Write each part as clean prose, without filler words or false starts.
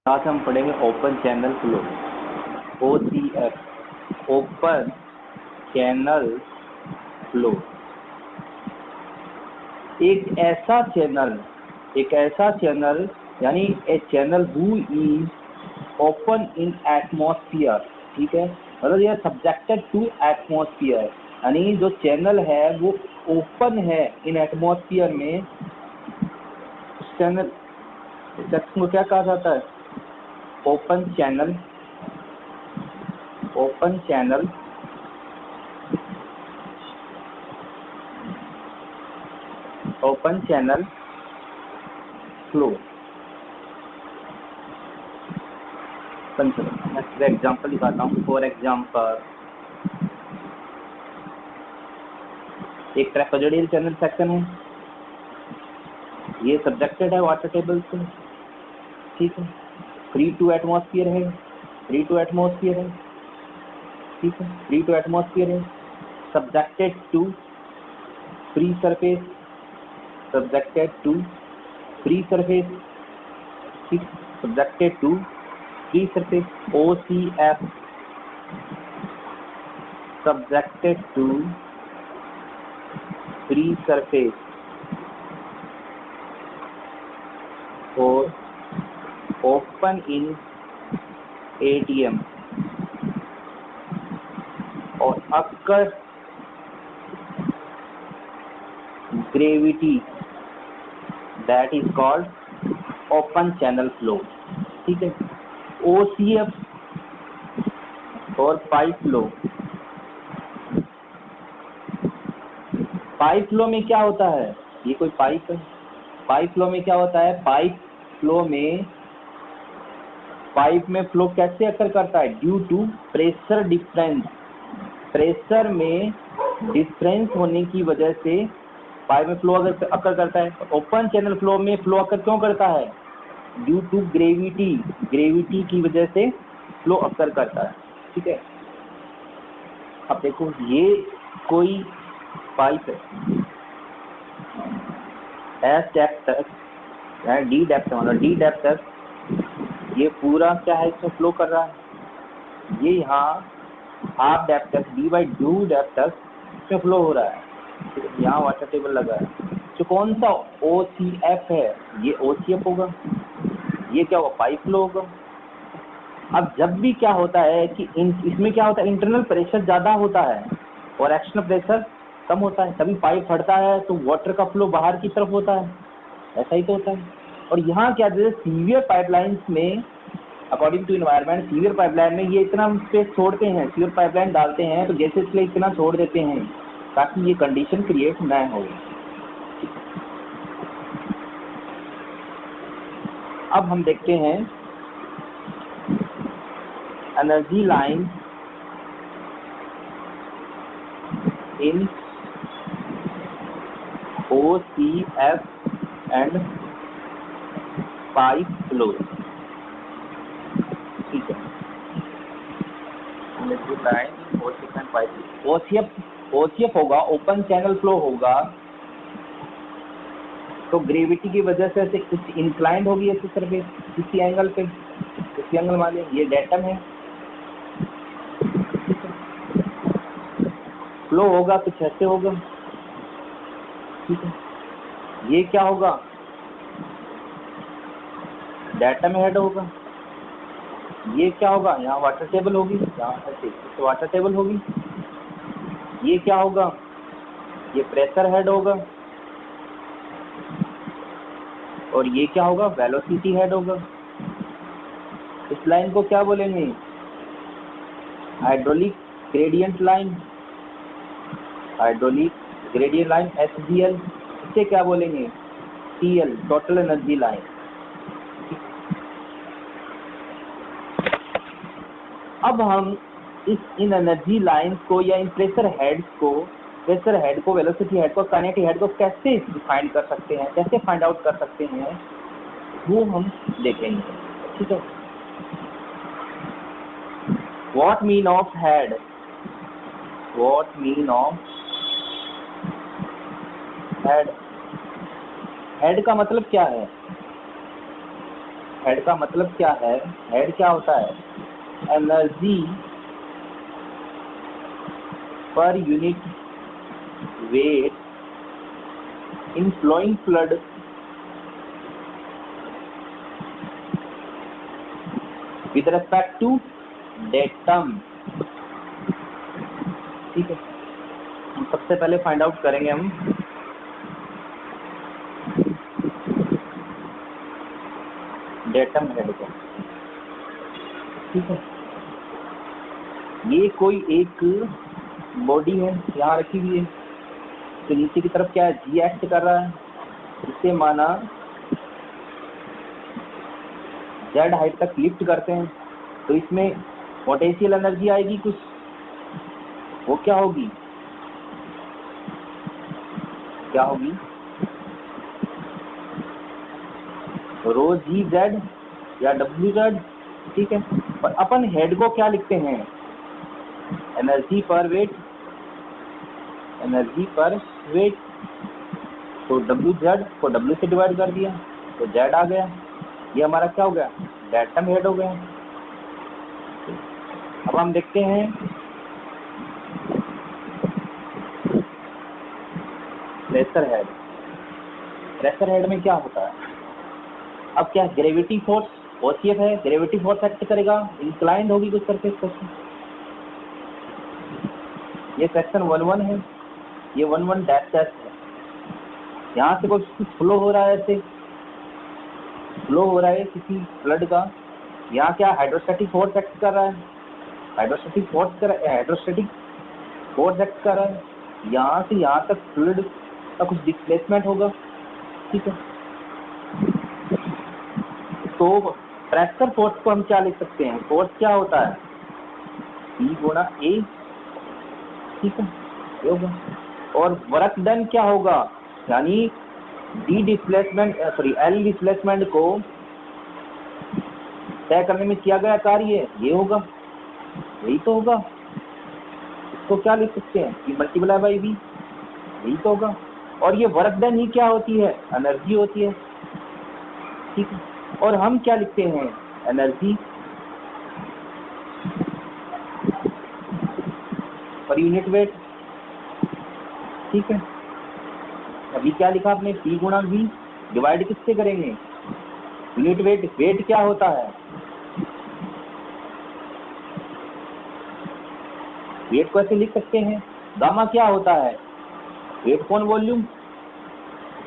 आज हम पढ़ेंगे open channel flow, OCF, open channel flow. एक ऐसा चैनल यानी a channel who is open in atmosphere, ठीक है, मतलब यह सब्जेक्टेड टू एटमॉस्फेयर, यानी जो चैनल है वो ओपन है इन एटमॉस्फेयर में। उस चैनल सेक्शन को क्या कहा जाता है? Open channel flow. मैं एग्जाम्पल दिखाता हूँ। फॉर एग्जाम्पल, एक ट्रैपेजोइडल चैनल सेक्शन है, ये सब्जेक्टेड है वाटर टेबल से, ठीक है, फ्री टू एटमॉस्फेयर है, ठीक है, फ्री टू एटमॉस्फेयर है, सब्जेक्टेड टू फ्री सरफेस, ठीक, subjected to free surface, OCF, subjected to free surface और ओपन इन ATM और occur gravity, that is called open channel flow, ठीक है। OCF और पाइप फ्लो में क्या होता है? ये कोई पाइप है। पाइप फ्लो में क्या होता है? पाइप में फ्लो कैसे अक्कर करता है? Due to pressure difference, pressure में डिफरेंस होने की वजह से पाइप में फ्लो अक्कर करता है। ओपन चैनल फ्लो में फ्लो अक्कर क्यों करता है? ड्यू टू ग्रेविटी की वजह से फ्लो अक्कर करता है, ठीक है। अब देखो, ये कोई पाइप है, एस डेप्थ तक, डी डेप्थ तक ये पूरा क्या है, इसमें फ्लो कर रहा है। ये यहाँ हाफ डेप्थ तक, D/2 डेप्थ तक इसमें फ्लो हो रहा है, यहाँ वाटर टेबल लगा है। तो कौन सा OCF है? ये OCF होगा। ये क्या होगा? पाइप फ्लो होगा। अब जब भी क्या होता है कि इसमें क्या होता है, इंटरनल प्रेशर ज़्यादा होता है और एक्सटर्नल प्रेशर कम होता है, तभी पाइप फटता है तो वाटर का फ्लो बाहर की तरफ होता है, ऐसा ही तो होता है। और यहाँ क्या, जैसे सीवियर पाइपलाइंस में according to environment, severe pipeline में ये इतना स्पेस छोड़ते हैं, सीवियर पाइपलाइन डालते हैं तो जैसे इसलिए इतना छोड़ देते हैं ताकि ये कंडीशन क्रिएट न हो। अब हम देखते हैं energy line in OCF and pipe flow, ठीक है। Energy line in OCF and pipe flow. OCF होगा, ओपन चैनल फ्लो होगा, तो ग्रेविटी की वजह से ऐसे कुछ इंक्लाइंड होगी ऐसे सरफेस, किसी एंगल पे, किसी एंगल मान लिया ये डेटम है, फ्लो होगा कुछ ऐसे होगा, ठीक है। ये क्या होगा? डेटम हेड होगा। ये क्या होगा? यहाँ वाटर टेबल होगी, यहाँ ऐसे वाटर टेबल होगी। ये क्या होगा? ये प्रेशर हेड होगा। और ये क्या होगा? वेलोसिटी हेड होगा। इस लाइन को क्या बोलेंगे? Hydraulic gradient line, HGL। इसे क्या बोलेंगे? TL, total energy line. अब हम इन एनर्जी लाइंस को या इन प्रेशर हेड को, वेलोसिटी हेड को, काइनेटिक हेड को कैसे डिफाइन कर सकते हैं, कैसे फाइंड आउट कर सकते हैं, वो हम देखेंगे, ठीक है। What mean of head? Head का मतलब क्या है? हेड का मतलब क्या है? हेड क्या होता है? Energy per unit weight in flowing fluid with respect to datum. ठीक है, हम सबसे पहले फाइंड आउट करेंगे हम डेटम हेड को। ठीक है, ये कोई एक बॉडी है यहाँ रखी हुई है, तो नीचे की तरफ क्या है? जी एक्ट कर रहा है। इसे माना जेड हाइट तक लिफ्ट करते हैं, तो इसमें पोटेंशियल एनर्जी आएगी कुछ, वो क्या होगी? क्या होगी? रो जी जेड या डब्ल्यू जेड। ठीक है, पर अपन हेड को क्या लिखते हैं? एनर्जी पर वेट, एनर्जी पर वेट। तो डब्ल्यू जेड को डब्ल्यू से डिवाइड कर दिया तो जेड आ गया। ये हमारा क्या हो गया? डेटम हेड हो गया। अब हम देखते हैं प्रेशर हेड। प्रेशर हेड में क्या होता है? अब क्या ग्रेविटी फोर्स ओसीएफ है, ग्रेविटी फोर्स एक्ट करेगा, इंक्लाइंड होगी कुछ सरफेस पर। ये सेक्शन 1-1 है, ये 1-1 डैश डैश है। यहाँ से कुछ फ्लो हो रहा है, ऐसे फ्लो हो रहा है किसी फ्लड का। यहाँ क्या हाइड्रोस्टैटिक फोर्स एक्ट कर रहा है, हाइड्रोस्टैटिक फोर्स एक्ट कर रहा है। यहाँ से यहाँ तक फ्लूइड का कुछ डिस्प्लेसमेंट होगा। ठीक है, तो प्रेशर फोर्स को हम क्या लिख सकते हैं? फोर्स क्या होता है? E गुणा A। ठीक है, ये होगा। और वर्क डन क्या होगा? यानी डी डिस्प्लेसमेंट एल डिस्प्लेसमेंट को तय करने में किया गया कार्य ये होगा, यही तो होगा। इसको क्या लिख सकते हैं? E मल्टीप्लाई बाई V, यही तो होगा। और ये वर्क डन ही क्या होती है? एनर्जी होती है। ठीक है, और हम क्या लिखते हैं? Energy per unit wait. ठीक है, अभी क्या लिखा आपने? P गुणा V डिवाइड किससे करेंगे? Unit weight. वेट क्या होता है? वेट को ऐसे लिख सकते हैं, गामा क्या होता है? Weight upon volume.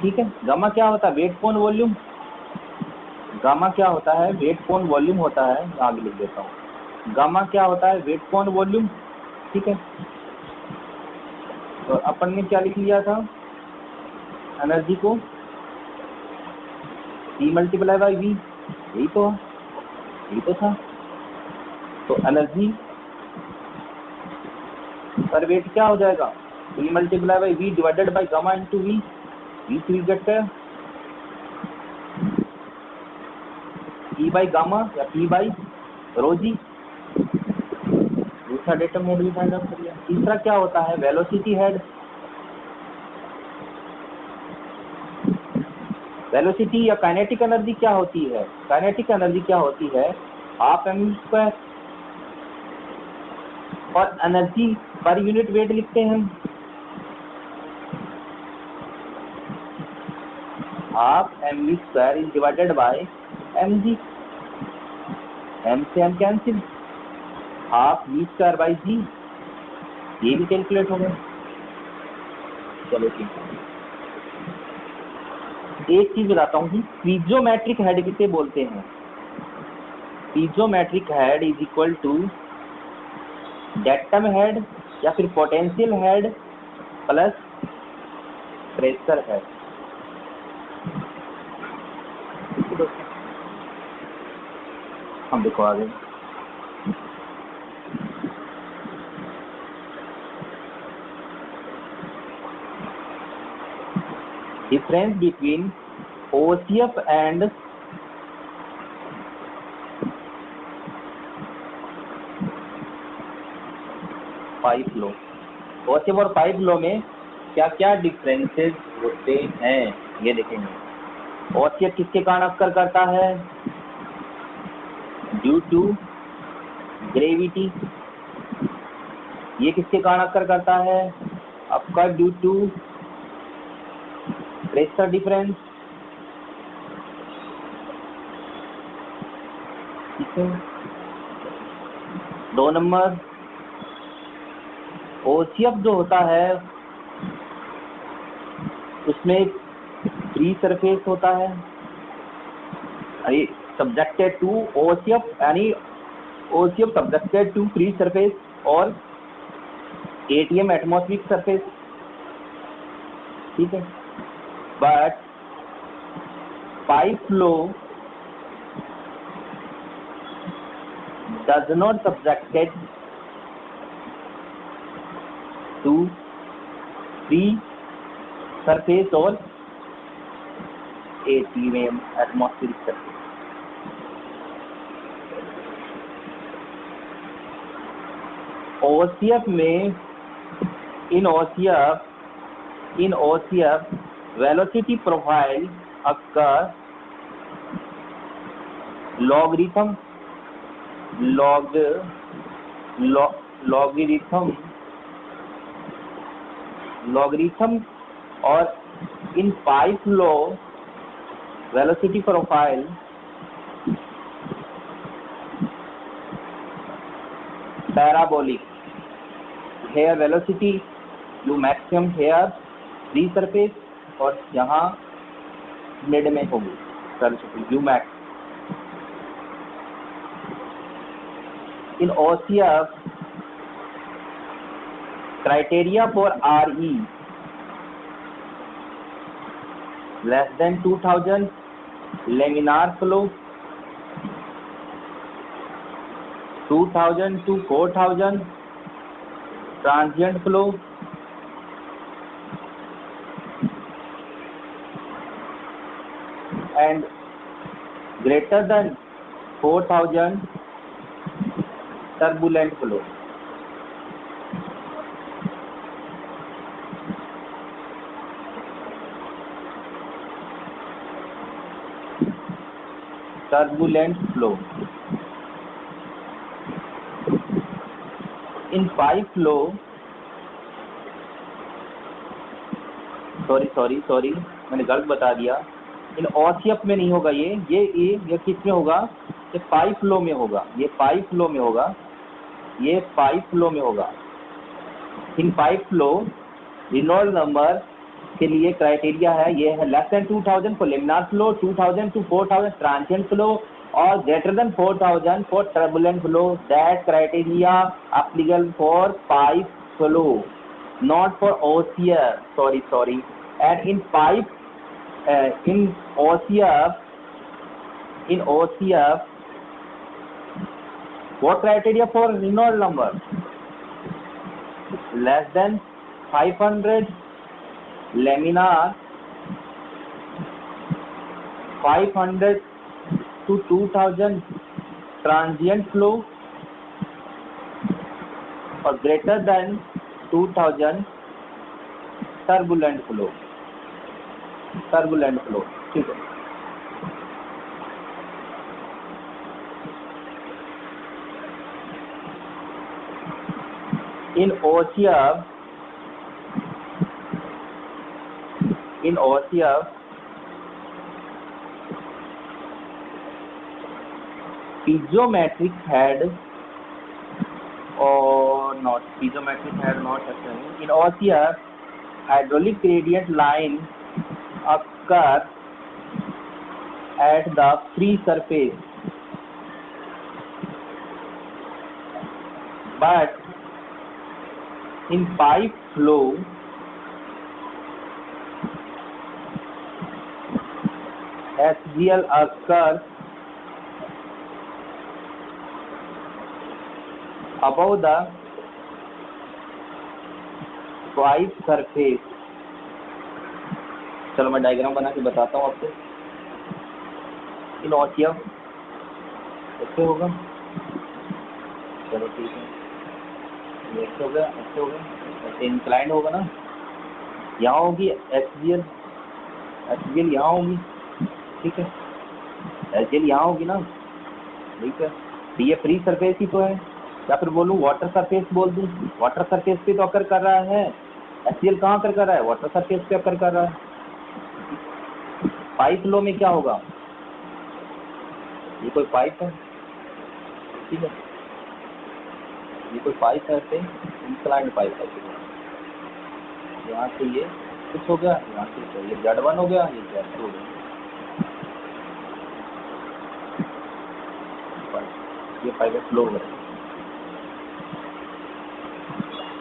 ठीक है, गामा क्या होता है? Weight upon volume. गामा क्या होता है? वेट अपॉन वॉल्यूम होता है। आगे लिख देता हूँ, गामा क्या होता है? Weight upon volume. ठीक है, तो अपन ने क्या लिख लिया था? एनर्जी को E मल्टीप्लाई बाई V, यही तो था। तो एनर्जी पर वेट क्या हो जाएगा? E multiply by V divided by gamma into V। V से गेट है E बाई गामा या P बाई रो जी। दूसरा डेटम हेड भी फाइंड आउट कर लिया। तीसरा क्या होता है? Velocity head. वेलोसिटी या काइनेटिक एनर्जी क्या होती है? काइनेटिक एनर्जी क्या होती है? Half mv²। और एनर्जी पर यूनिट वेट लिखते हैं हम, half mv² is divided by mg। m से m cancel, half v² by g, ये भी कैलकुलेट हो गया। चलो ठीक है, एक चीज बताता हूँ कि पीजोमेट्रिक हेड किसे बोलते हैं? Piezometric head is equal to datum head या फिर potential head plus pressure head. हम देखो आगे, difference between OCF and pipe flow. OCF और पाइप लो में क्या क्या डिफरेंसेस होते हैं ये देखेंगे। OCF किसके कारण अक्कर करता है? ड्यू टू ग्रेविटी, ये किसके कारण अक्कर करता है आपका? ड्यू टू प्रेशर डिफरेंस, ठीक है। 2 नंबर, ओसीएफ जो होता है उसमें फ्री सरफेस होता है, यानी सब्जेक्टेड टू ओसीएफ, यानी OCF subjected to free surface और एटीएम एटमॉस्फेरिक सरफेस, ठीक है। But pipe flow does not subjected to free surface or ATM atmospheric surface. OCF में in OCF velocity profile occurs logarithm और in pipe flow velocity profile parabolic. Here velocity you maximum here free surface और यहाँ mid में होगी velocity u max. In OCF, criteria for RE less than 2000 laminar flow, 2000 to 4000 transient flow, and greater than 4000 turbulent flow. Turbulent flow. In pipe flow, sorry मैंने गलत बता दिया। इन OCF में नहीं होगा ये किस में होगा? ये पाइप फ्लो में होगा, ये पाइप फ्लो में होगा। In pipe flow Reynold number के लिए क्राइटेरिया है, ये है less than 2000 for laminar flow, 2000 to 4000 transient flow और greater than 4000 for turbulent flow. That criteria applicable for pipe flow, not for OCF, sorry. And in pipe in OCF what criteria for Reynolds number? Less than 500 laminar, 500 to 2000 transient flow or greater than 2000 turbulent flow, ठीक है। In OCF piezometric head or not happening. In OCF hydraulic gradient line occur at the free surface, but in pipe flow HGL occurs above the pipe surface। चलो मैं diagram बना के बताता हूँ आपको। इन OCF ऐसे होगा, चलो ठीक है, ऐसे हो गया, ऐसे इंक्लाइंड होगा ना, यहाँ होगी HGL यहाँ होगी, ठीक है, HGL यहाँ होगी ना, ठीक है, तो ये फ्री सरफेस ही तो है, या फिर बोलूँ वाटर सरफेस बोल दूँ, वाटर सरफेस पे तो अकर कर रहा है, HCl कहाँ अकर कर रहा है, वाटर सरफेस पे अकर कर रहा है। पाइप लो में क्या होगा, ये कोई पाइप है, ठीक है, ये कोई पाइप है, ऐसे इंक्लाइंड पाइप है, यहाँ से ये कुछ हो गया, यहाँ से ये Z1 हो गया, ये Z2 हो गया, ये पाइप फ्लो हो गया।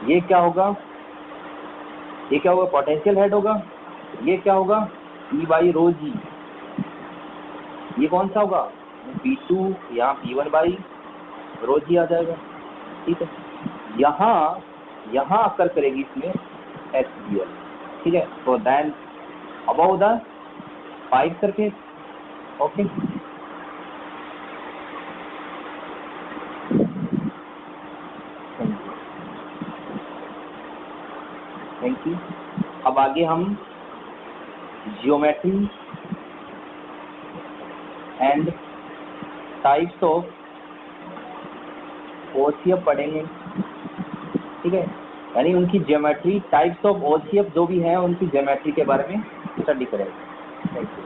ये क्या होगा, ये क्या होगा, पोटेंशियल हेड होगा, ये क्या होगा, E/ρg, ये कौन सा होगा, P2, यहाँ P1/ρg आ जाएगा, ठीक है। यहाँ अकर करेगी इसमें HCl, ठीक है, तो then about the pipe surface, okay. Thank you. अब आगे हम geometry and types of OCF पढ़ेंगे, ठीक है, यानी उनकी ज्योमेट्री, टाइप्स ऑफ OCF जो भी है उनकी ज्योमेट्री के बारे में स्टडी करेंगे। Thank you.